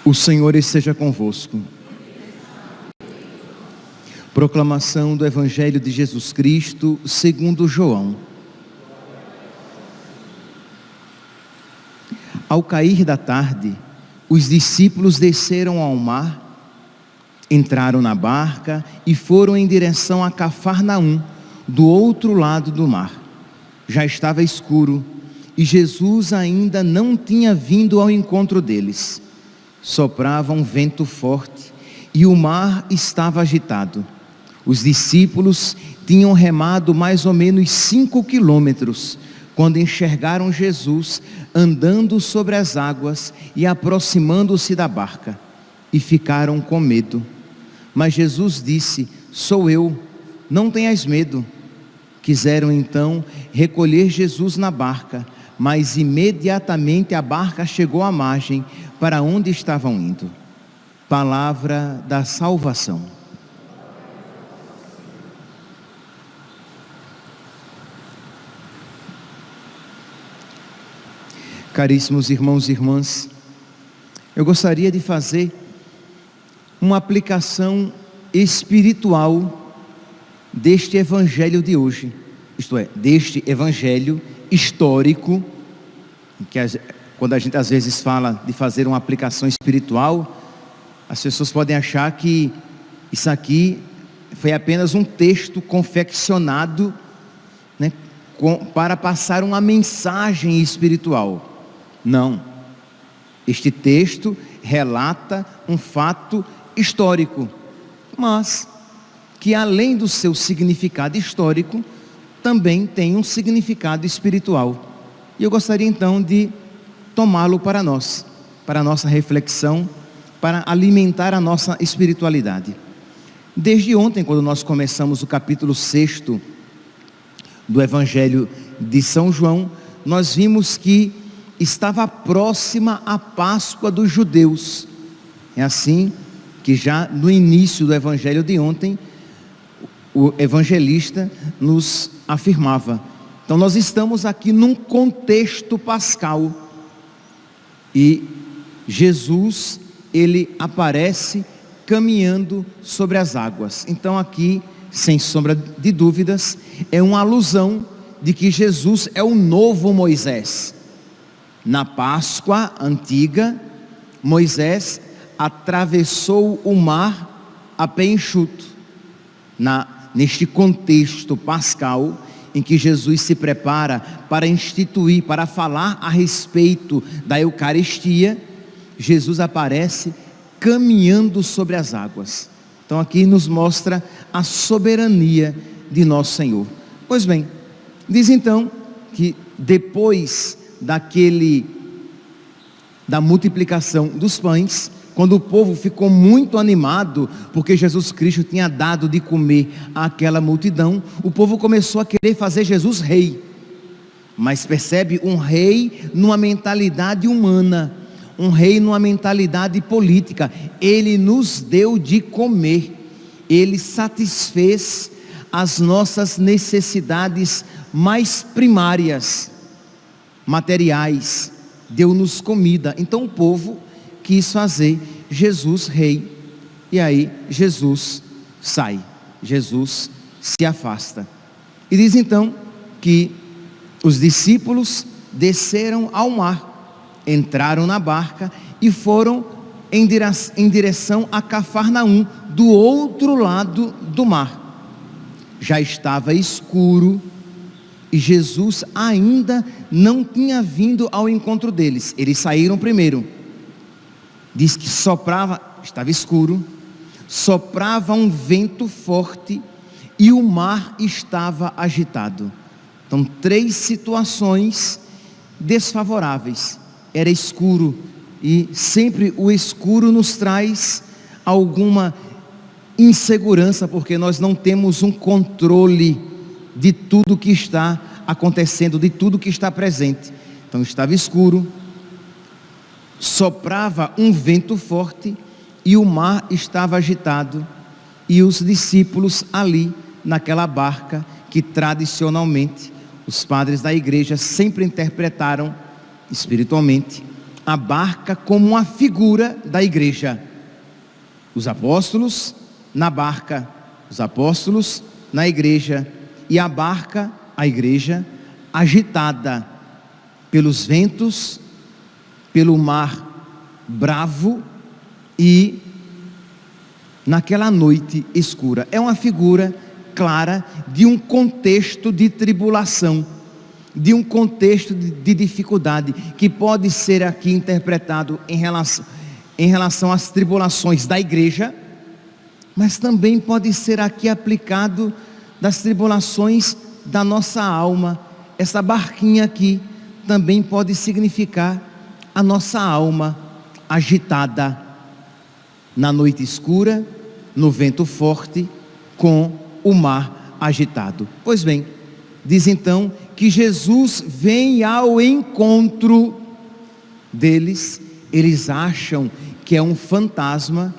O Senhor esteja convosco. Proclamação do Evangelho de Jesus Cristo segundo João. Ao cair da tarde, os discípulos desceram ao mar, entraram na barca e foram em direção a Cafarnaum, do outro lado do mar. Já estava escuro e Jesus ainda não tinha vindo ao encontro deles. Soprava um vento forte e o mar estava agitado. Os discípulos tinham remado mais ou menos 5 quilômetros quando enxergaram Jesus andando sobre as águas e aproximando-se da barca, e ficaram com medo. Mas Jesus disse: "Sou eu, não tenhas medo." Quiseram então recolher Jesus na barca, mas imediatamente a barca chegou à margem para onde estavam indo. Palavra da salvação. Caríssimos irmãos e irmãs, eu gostaria de fazer uma aplicação espiritual deste evangelho de hoje, isto é, deste evangelho histórico, que quando a gente às vezes fala de fazer uma aplicação espiritual, as pessoas podem achar que isso aqui foi apenas um texto confeccionado, né, para passar uma mensagem espiritual. Não, este texto relata um fato histórico, mas que além do seu significado histórico, também tem um significado espiritual. E eu gostaria então de tomá-lo para nós, para a nossa reflexão, para alimentar a nossa espiritualidade. Desde ontem, quando nós começamos o capítulo 6 do Evangelho de São João, nós vimos que estava próxima a Páscoa dos judeus. É assim que já no início do Evangelho de ontem, o evangelista nos afirmava. Então nós estamos aqui num contexto pascal, e Jesus, ele aparece caminhando sobre as águas. Então aqui, sem sombra de dúvidas, é uma alusão de que Jesus é o novo Moisés. Na Páscoa antiga, Moisés atravessou o mar a pé enxuto. Neste contexto pascal, em que Jesus se prepara para instituir, para falar a respeito da Eucaristia, Jesus aparece caminhando sobre as águas. Então aqui nos mostra a soberania de nosso Senhor. Pois bem, diz então que depois da multiplicação dos pães, quando o povo ficou muito animado, porque Jesus Cristo tinha dado de comer àquela multidão, o povo começou a querer fazer Jesus rei. Mas percebe, um rei numa mentalidade humana, um rei numa mentalidade política. Ele nos deu de comer, ele satisfez as nossas necessidades mais primárias, materiais, deu-nos comida. Então o povo quis fazer Jesus rei, e aí Jesus sai, Jesus se afasta. E diz então que os discípulos desceram ao mar, entraram na barca e foram em direção a Cafarnaum, do outro lado do mar. Já estava escuro e Jesus ainda não tinha vindo ao encontro deles. Eles saíram primeiro. Diz que estava escuro, soprava um vento forte e o mar estava agitado. Então 3 situações desfavoráveis. Era escuro, e sempre o escuro nos traz alguma insegurança, porque nós não temos um controle de tudo que está acontecendo, de tudo que está presente. Então estava escuro, soprava um vento forte e o mar estava agitado. e os discípulos ali naquela barca que tradicionalmente os padres da igreja sempre interpretaram espiritualmente a barca como uma figura da igreja. Os apóstolos na barca, os apóstolos na igreja, e a barca, a igreja, agitada pelos ventos, pelo mar bravo e naquela noite escura. É uma figura clara de um contexto de tribulação, de um contexto de dificuldade, que pode ser aqui interpretado em relação às tribulações da igreja, mas também pode ser aqui aplicado das tribulações da nossa alma. Essa barquinha aqui também pode significar a nossa alma agitada na noite escura, no vento forte, com o mar agitado. Pois bem, diz então que Jesus vem ao encontro deles. Eles acham que é um fantasma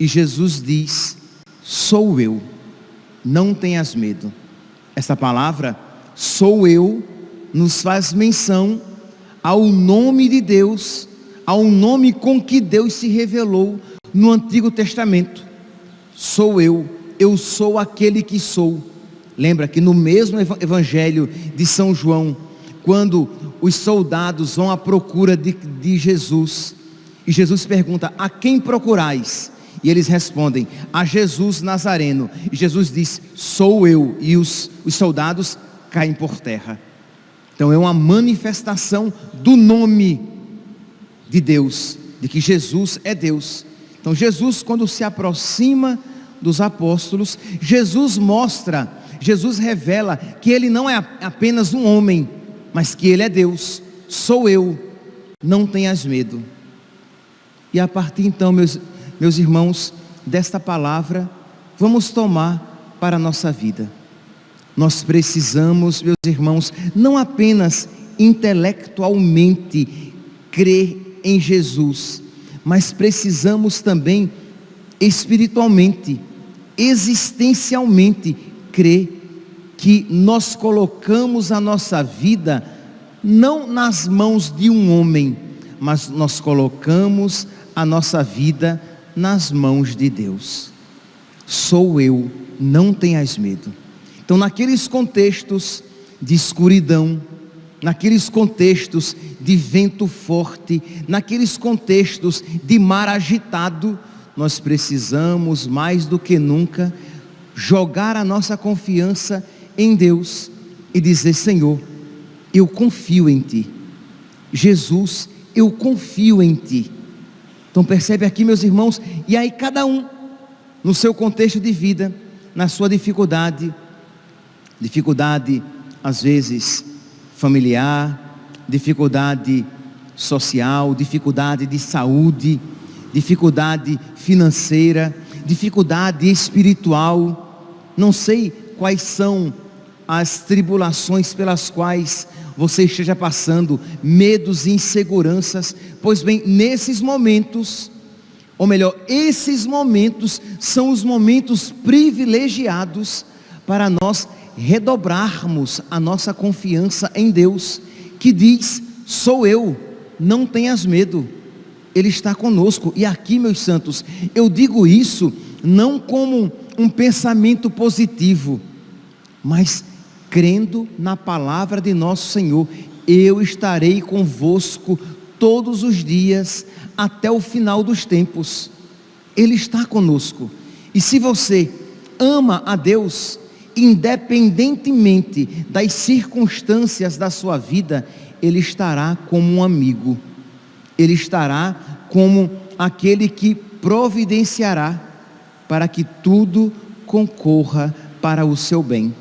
e Jesus diz: sou eu, não tenhas medo. Essa palavra, sou eu, nos faz menção ao nome de Deus, ao nome com que Deus se revelou no Antigo Testamento. Sou eu sou aquele que sou. Lembra que no mesmo evangelho de São João, quando os soldados vão à procura de Jesus, e Jesus pergunta: a quem procurais? E eles respondem: a Jesus Nazareno. E Jesus diz: sou eu. E os soldados caem por terra. Então é uma manifestação do nome de Deus, de que Jesus é Deus. Então Jesus, quando se aproxima dos apóstolos, Jesus revela que ele não é apenas um homem, mas que ele é Deus. Sou eu, não tenhas medo. E a partir então, meus irmãos, desta palavra, vamos tomar para a nossa vida. Nós precisamos, meus irmãos, não apenas intelectualmente crer em Jesus, mas precisamos também espiritualmente, existencialmente crer que nós colocamos a nossa vida não nas mãos de um homem, mas nós colocamos a nossa vida nas mãos de Deus. Sou eu, não tenhas medo. Então, naqueles contextos de escuridão, naqueles contextos de vento forte, naqueles contextos de mar agitado, nós precisamos mais do que nunca jogar a nossa confiança em Deus e dizer: Senhor, eu confio em Ti. Jesus, eu confio em Ti. Então percebe aqui, meus irmãos, e aí cada um no seu contexto de vida, na sua dificuldade às vezes familiar, dificuldade social, dificuldade de saúde, dificuldade financeira, dificuldade espiritual. Não sei quais são as tribulações pelas quais você esteja passando, medos e inseguranças. Pois bem, nesses momentos, ou melhor, esses momentos são os momentos privilegiados para nós redobrarmos a nossa confiança em Deus, que diz: sou eu, não tenhas medo, Ele está conosco. E aqui, meus santos, eu digo isso não como um pensamento positivo, mas crendo na palavra de nosso Senhor: eu estarei convosco todos os dias até o final dos tempos. Ele está conosco. E se você ama a Deus, independentemente das circunstâncias da sua vida, Ele estará como um amigo, Ele estará como aquele que providenciará para que tudo concorra para o seu bem.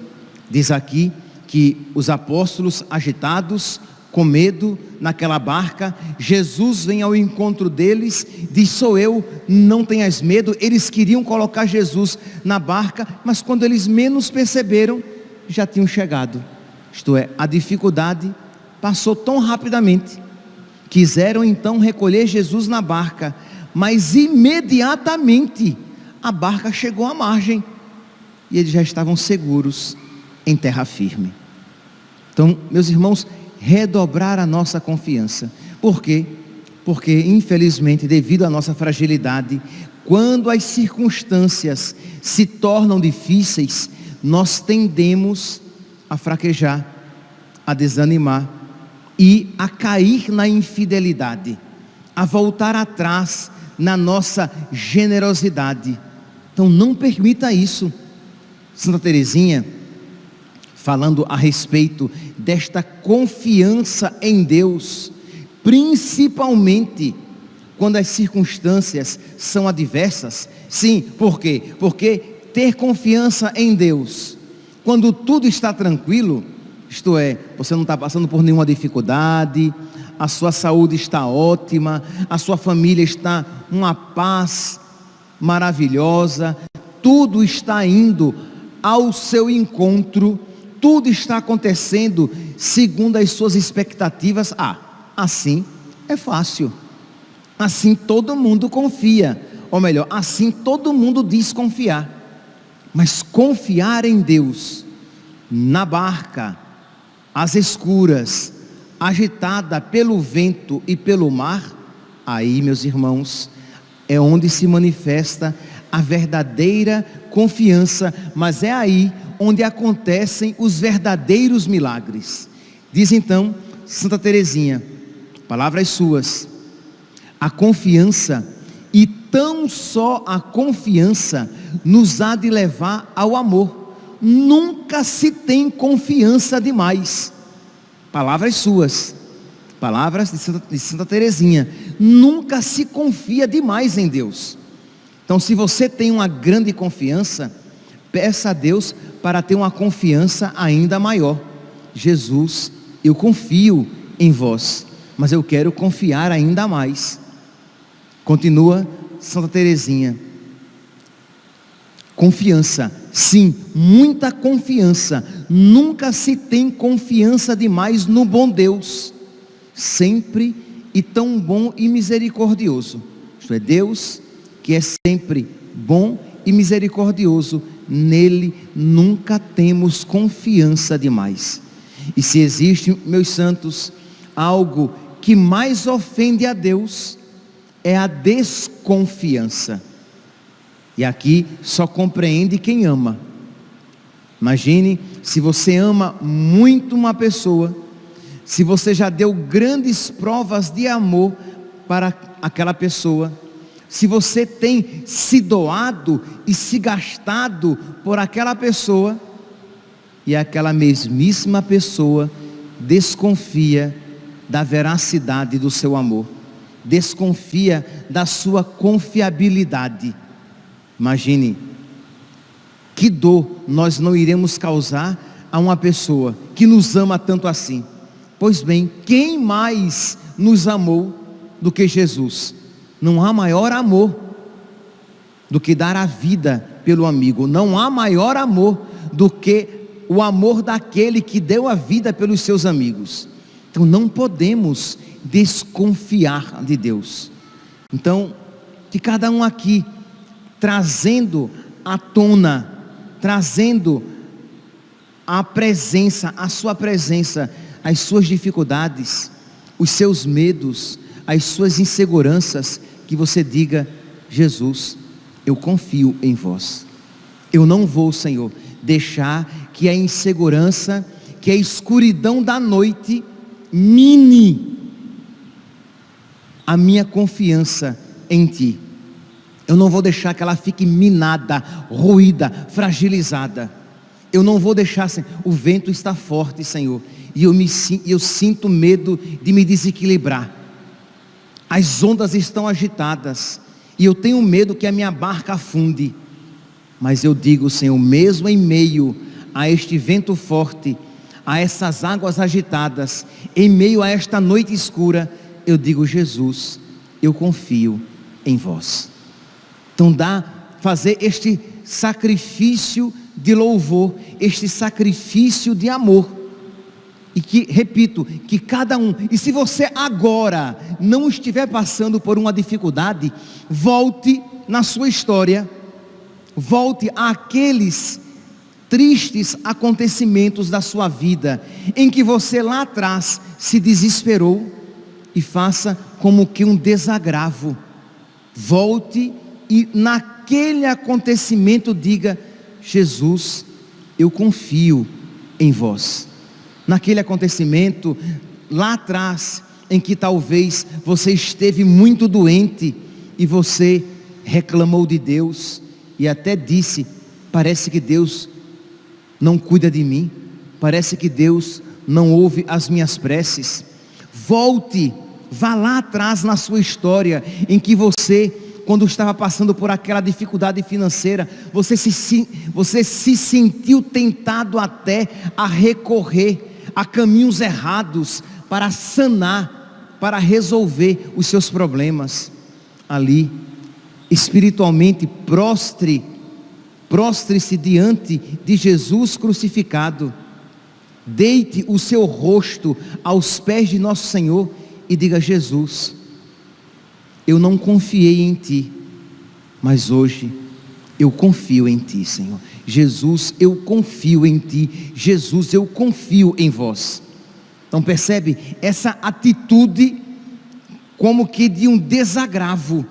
Diz aqui que os apóstolos agitados, com medo, naquela barca, Jesus vem ao encontro deles, diz: sou eu, não tenhas medo. Eles queriam colocar Jesus na barca, mas quando eles menos perceberam, já tinham chegado. Isto é, a dificuldade passou tão rapidamente. Quiseram então recolher Jesus na barca, mas imediatamente a barca chegou à margem e eles já estavam seguros em terra firme. Então, meus irmãos, redobrar a nossa confiança. Por quê? Porque, infelizmente, devido à nossa fragilidade, quando as circunstâncias se tornam difíceis, nós tendemos a fraquejar, a desanimar e a cair na infidelidade, a voltar atrás na nossa generosidade. Então não permita isso. Santa Teresinha, falando a respeito desta confiança em Deus, principalmente quando as circunstâncias são adversas. Sim, por quê? Porque ter confiança em Deus, quando tudo está tranquilo, isto é, você não está passando por nenhuma dificuldade, a sua saúde está ótima, a sua família está uma paz maravilhosa, tudo está indo ao seu encontro, tudo está acontecendo segundo as suas expectativas. Assim é fácil, assim todo mundo confia, ou melhor, assim todo mundo diz confiar. Mas confiar em Deus, na barca, às escuras, agitada pelo vento e pelo mar, aí, meus irmãos, é onde se manifesta a verdadeira confiança, mas é aí onde acontecem os verdadeiros milagres. Diz então Santa Teresinha, palavras suas: a confiança, e tão só a confiança, nos há de levar ao amor. Nunca se tem confiança demais. Palavras suas, palavras de Santa Teresinha. Nunca se confia demais em Deus. Então, se você tem uma grande confiança, peça a Deus para ter uma confiança ainda maior. Jesus, eu confio em vós, mas eu quero confiar ainda mais. Continua Santa Teresinha: confiança, sim, muita confiança. Nunca se tem confiança demais no bom Deus, sempre e tão bom e misericordioso. Isto é, Deus que é sempre bom e misericordioso, nele nunca temos confiança demais. E se existe, meus santos, algo que mais ofende a Deus, é a desconfiança. E aqui só compreende quem ama. Imagine se você ama muito uma pessoa, se você já deu grandes provas de amor para aquela pessoa, se você tem se doado e se gastado por aquela pessoa, e aquela mesmíssima pessoa desconfia da veracidade do seu amor, desconfia da sua confiabilidade. Imagine que dor nós não iremos causar a uma pessoa que nos ama tanto assim. Pois bem, quem mais nos amou do que Jesus? Não há maior amor do que dar a vida pelo amigo. Não há maior amor do que o amor daquele que deu a vida pelos seus amigos. Então não podemos desconfiar de Deus. Então, que cada um aqui, trazendo à tona, trazendo a presença, a sua presença, as suas dificuldades, os seus medos, as suas inseguranças, que você diga: Jesus, eu confio em vós. Eu não vou, Senhor, deixar que a insegurança, que a escuridão da noite mine a minha confiança em Ti. Eu não vou deixar que ela fique minada, ruída, fragilizada. Eu não vou deixar, Senhor. O vento está forte, Senhor, e eu sinto medo de me desequilibrar. As ondas estão agitadas e eu tenho medo que a minha barca afunde. Mas eu digo, Senhor, mesmo em meio a este vento forte, a essas águas agitadas, em meio a esta noite escura, eu digo: Jesus, eu confio em vós. Então fazer este sacrifício de louvor, este sacrifício de amor. E que, repito, que cada um, e se você agora não estiver passando por uma dificuldade, volte na sua história Volte àqueles tristes acontecimentos da sua vida, em que você lá atrás se desesperou, e faça como que um desagravo. Volte e naquele acontecimento diga: Jesus, eu confio em vós. Naquele acontecimento lá atrás, em que talvez você esteve muito doente e você reclamou de Deus e até disse: parece que Deus não cuida de mim, parece que Deus não ouve as minhas preces. Volte, vá lá atrás na sua história, em que você, quando estava passando por aquela dificuldade financeira, você se sentiu tentado até a recorrer a caminhos errados para sanar, para resolver os seus problemas. Ali, espiritualmente, prostre-se diante de Jesus crucificado, deite o seu rosto aos pés de nosso Senhor e diga: Jesus, eu não confiei em Ti, mas hoje eu confio em Ti, Senhor. Jesus, eu confio em Ti. Jesus, eu confio em vós. Então percebe essa atitude como que de um desagravo.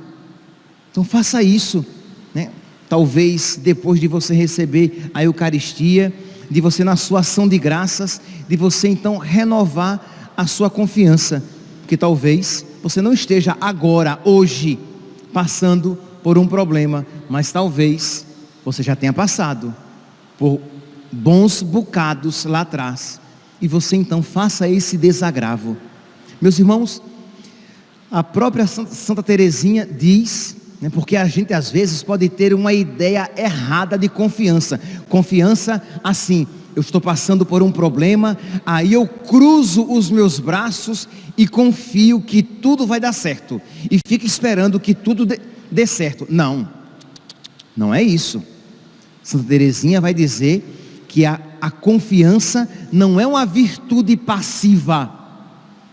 Então faça isso, né? Talvez depois de você receber a Eucaristia, de você na sua ação de graças, de você então renovar a sua confiança, porque talvez você não esteja agora, hoje, passando por um problema, mas talvez você já tenha passado por bons bocados lá atrás, e você então faça esse desagravo. Meus irmãos, a própria Santa Teresinha diz, porque a gente às vezes pode ter uma ideia errada de confiança. Confiança assim: eu estou passando por um problema, aí eu cruzo os meus braços e confio que tudo vai dar certo, e fico esperando que tudo dê certo. Não é isso. Santa Teresinha vai dizer que a confiança não é uma virtude passiva,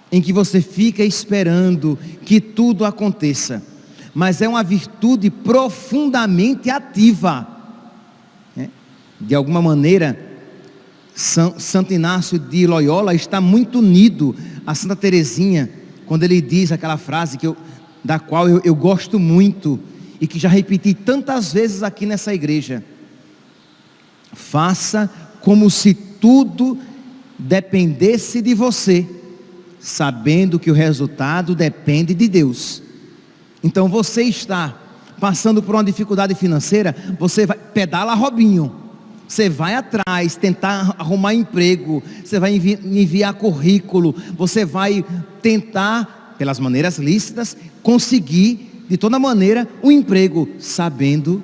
em que você fica esperando que tudo aconteça, mas é uma virtude profundamente ativa. De alguma maneira, Santo Inácio de Loyola está muito unido a Santa Teresinha, quando ele diz aquela frase da qual eu gosto muito, e que já repeti tantas vezes aqui nessa igreja: faça como se tudo dependesse de você, sabendo que o resultado depende de Deus. Então você está passando por uma dificuldade financeira, você vai, pedala Robinho, você vai atrás, tentar arrumar emprego, você vai enviar currículo, você vai tentar, pelas maneiras lícitas, conseguir de toda maneira um emprego, sabendo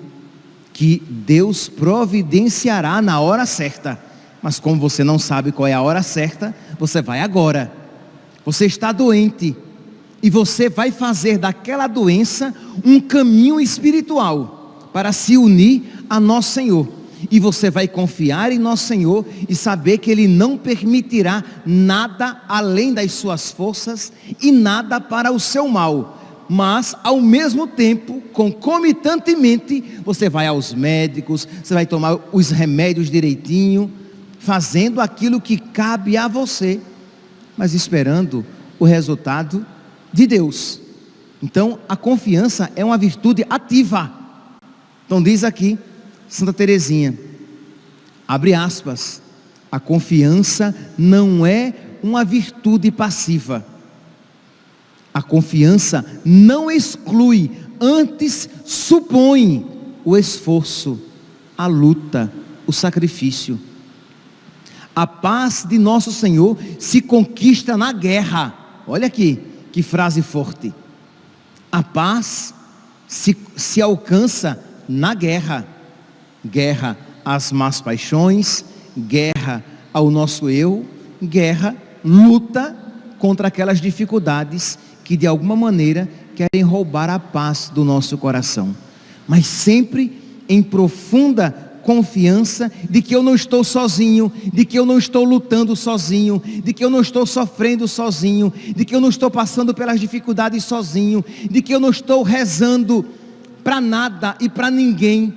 que Deus providenciará na hora certa. Mas como você não sabe qual é a hora certa, você vai agora. Você está doente, e você vai fazer daquela doença um caminho espiritual para se unir a nosso Senhor, e você vai confiar em nosso Senhor e saber que Ele não permitirá nada além das suas forças e nada para o seu mal. Mas ao mesmo tempo, concomitantemente, você vai aos médicos, você vai tomar os remédios direitinho, fazendo aquilo que cabe a você, mas esperando o resultado de Deus. Então a confiança é uma virtude ativa. Então diz aqui Santa Teresinha, abre aspas: a confiança não é uma virtude passiva. A confiança não exclui, antes supõe o esforço, a luta, o sacrifício. A paz de nosso Senhor se conquista na guerra. Olha aqui, que frase forte. A paz se alcança na guerra. Guerra às más paixões, guerra ao nosso eu, guerra, luta contra aquelas dificuldades que de alguma maneira querem roubar a paz do nosso coração. Mas sempre em profunda confiança de que eu não estou sozinho, de que eu não estou lutando sozinho, de que eu não estou sofrendo sozinho, de que eu não estou passando pelas dificuldades sozinho, de que eu não estou rezando para nada e para ninguém,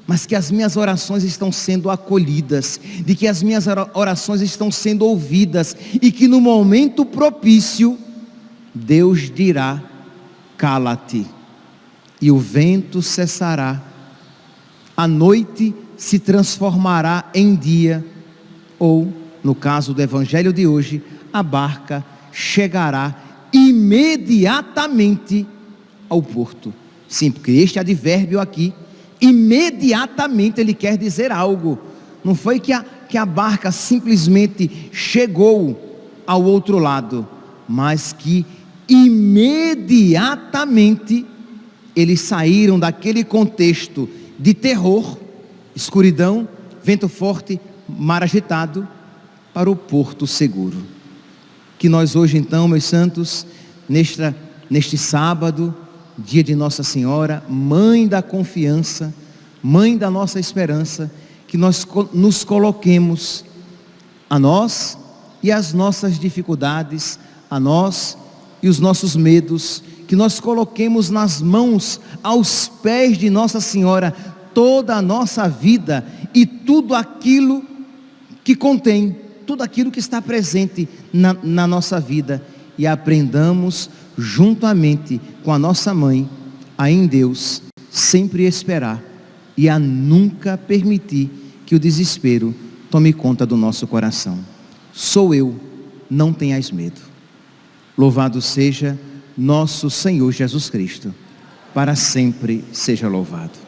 mas que as minhas orações estão sendo acolhidas, de que as minhas orações estão sendo ouvidas, e que no momento propício, Deus dirá: cala-te, e o vento cessará, a noite se transformará em dia, ou, no caso do evangelho de hoje, a barca chegará imediatamente ao porto. Sim, porque este advérbio aqui, imediatamente, ele quer dizer algo. Não foi que a barca simplesmente chegou ao outro lado, mas que imediatamente eles saíram daquele contexto de terror, escuridão, vento forte, mar agitado, para o porto seguro. Que nós hoje então, meus santos, neste sábado, dia de Nossa Senhora, Mãe da confiança, Mãe da nossa esperança, que nós nos coloquemos, a nós e as nossas dificuldades, a nós e os nossos medos, que nós coloquemos nas mãos, aos pés de Nossa Senhora, toda a nossa vida e tudo aquilo que contém, tudo aquilo que está presente na nossa vida, e aprendamos juntamente com a nossa mãe a em Deus sempre esperar e a nunca permitir que o desespero tome conta do nosso coração. Sou eu, não tenhas medo. Louvado seja nosso Senhor Jesus Cristo, para sempre seja louvado.